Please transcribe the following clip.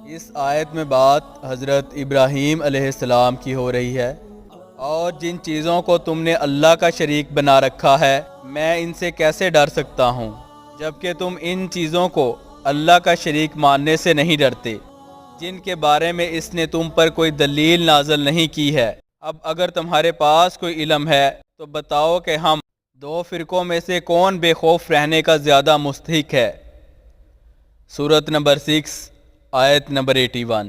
اس آیت میں بات حضرت ابراہیم علیہ السلام کی ہو رہی ہے۔ اور جن چیزوں کو تم نے اللہ کا شریک بنا رکھا ہے، میں ان سے کیسے ڈر سکتا ہوں، جبکہ تم ان چیزوں کو اللہ کا شریک ماننے سے نہیں ڈرتے، جن کے بارے میں اس نے تم پر کوئی دلیل نازل نہیں کی ہے۔ اب اگر تمہارے پاس کوئی علم ہے تو بتاؤ کہ ہم دو فرقوں میں سے کون بے خوف رہنے کا زیادہ مستحق ہے۔ سورۃ نمبر 6 آیت نمبر 81۔